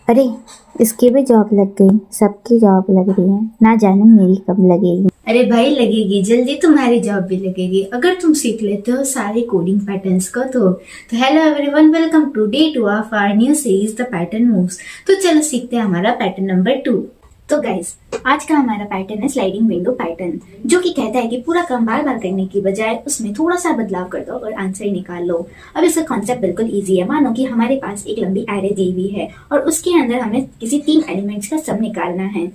अरे, इसकी भी जॉब लग गई। सबकी जॉब लग रही है, ना जाने मेरी कब लगेगी। अरे भाई लगेगी, जल्दी तुम्हारी जॉब भी लगेगी अगर तुम सीख लेते हो सारे कोडिंग पैटर्न्स को। तो hello everyone, welcome to day 2 of our new series the pattern moves. तो चलो सीखते हैं हमारा पैटर्न नंबर 2। तो गाइस, आज का हमारा पैटर्न है स्लाइडिंग विंडो पैटर्न, जो कि कहता है कि पूरा काम बार बार करने की बजाय उसमें थोड़ा सा बदलाव कर दो और आंसर निकाल लो। अब इसका कॉन्सेप्ट बिल्कुल इजी है। मानो कि हमारे पास एक लंबी एरे दी हुई है और उसके अंदर हमें किसी 3 एलिमेंट्स का सम निकालना है।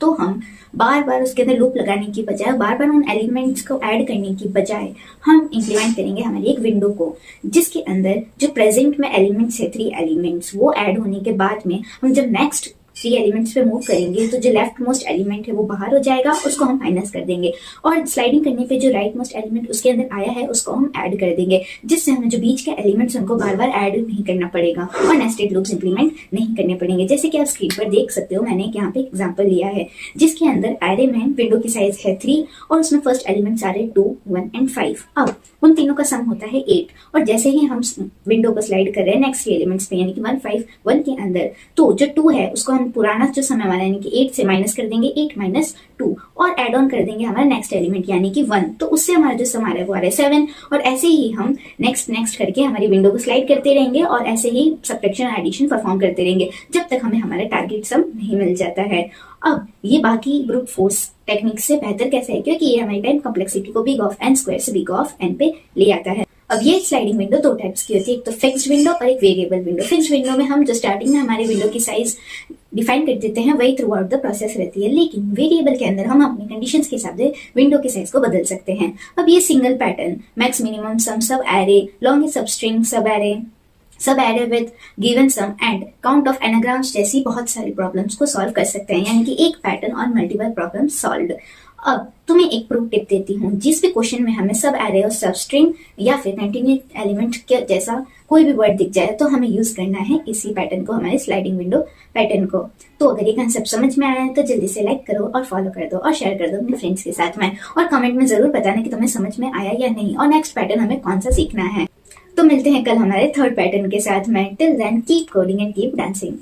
तो हम बार बार उसके अंदर लूप लगाने की बजाय, बार बार उन एलिमेंट्स को ऐड करने की बजाय हम इंप्लीमेंट करेंगे हमारी एक विंडो को, जिसके अंदर जो प्रेजेंट में एलिमेंट्स है 3 एलिमेंट्स, वो ऐड होने के बाद में हम जब नेक्स्ट 3 एलिमेंट्स पे मूव करेंगे तो जो लेफ्ट मोस्ट एलिमेंट है वो बाहर हो जाएगा, उसको हम माइनस कर देंगे और स्लाइडिंग करने पे जो राइट मोस्ट एलिमेंट उसके अंदर आया है उसको हम ऐड कर देंगे, जिससे हमें जो बीच के एलिमेंट्स उनको बार बार ऐड नहीं करना पड़ेगा और नेस्टेड लूप्स इंप्लीमेंट नहीं करने पड़ेंगे। जैसे कि आप स्क्रीन पर देख सकते हो, मैंने यहाँ पे एग्जाम्पल लिया है जिसके अंदर एरे में विंडो की साइज है 3 और उसमें फर्स्ट एलिमेंट्स आ रहे 2, 1 एंड 5। अब उन तीनों का सम होता है 8 और जैसे ही हम विंडो को स्लाइड कर रहे हैं नेक्स्ट एलिमेंट्स पे यानी कि 1, 5, 1 के अंदर, तो जो 2 है उसको हम पुराना जो समय वाला यानी कि 8 से माइनस कर देंगे, 8 माइनस 2 और एड ऑन कर देंगे हमारा नेक्स्ट एलिमेंट यानी कि 1, तो उससे हमारा जो सम आ रहा है वो आ रहा है 7 और ऐसे ही हम नेक्स्ट करके हमारी विंडो को स्लाइड करते रहेंगे और ऐसे ही सब्ट्रैक्शन एडिशन परफॉर्म करते रहेंगे जब तक हमें हमारा टारगेट सम नहीं मिल जाता है। अब ये बाकी ब्रूट फोर्स टेक्निक से बेहतर कैसे है, क्योंकि ये हमारी टाइम कॉम्प्लेक्सिटी को बिग ऑफ एन स्क्वायर से बिग ऑफ एन पे ले आता है। अब ये स्लाइडिंग विंडो 2 टाइप्स की होती है, एक तो फिक्स्ड विंडो और एक वेरिएबल विंडो। फिक्स्ड विंडो में हम जो स्टार्टिंग में हमारे विंडो की साइज डिफाइन कर देते हैं वही थ्रू आउट द प्रोसेस रहती है, लेकिन वेरिएबल के अंदर हम अपनी कंडीशंस के हिसाब से विंडो की साइज को बदल सकते हैं। अब ये single pattern max minimum sum subarray, longest substring subarray with given sum and count of anagrams जैसी बहुत सारी प्रॉब्लम्स को सॉल्व कर सकते हैं, यानी कि एक पैटर्न और मल्टीपल प्रॉब्लम सॉल्व्ड। अब तुम्हें एक प्रूफ टिप देती हूँ, जिस भी क्वेश्चन में हमें सब एरे और सब स्ट्रिंग या फिर कंटिन्यूस एलिमेंट के जैसा कोई भी वर्ड दिख जाए तो हमें यूज करना है इसी पैटर्न को, हमारे स्लाइडिंग विंडो पैटर्न को। तो अगर ये कंसेप्ट समझ में आया है तो जल्दी से लाइक करो और फॉलो कर दो और शेयर कर दो अपने फ्रेंड्स के साथ में, और कमेंट में जरूर बताना कि तुम्हें समझ में आया या नहीं और नेक्स्ट पैटर्न हमें कौन सा सीखना है। तो मिलते हैं कल हमारे थर्ड पैटर्न के साथ में। Till then keep coding and keep dancing.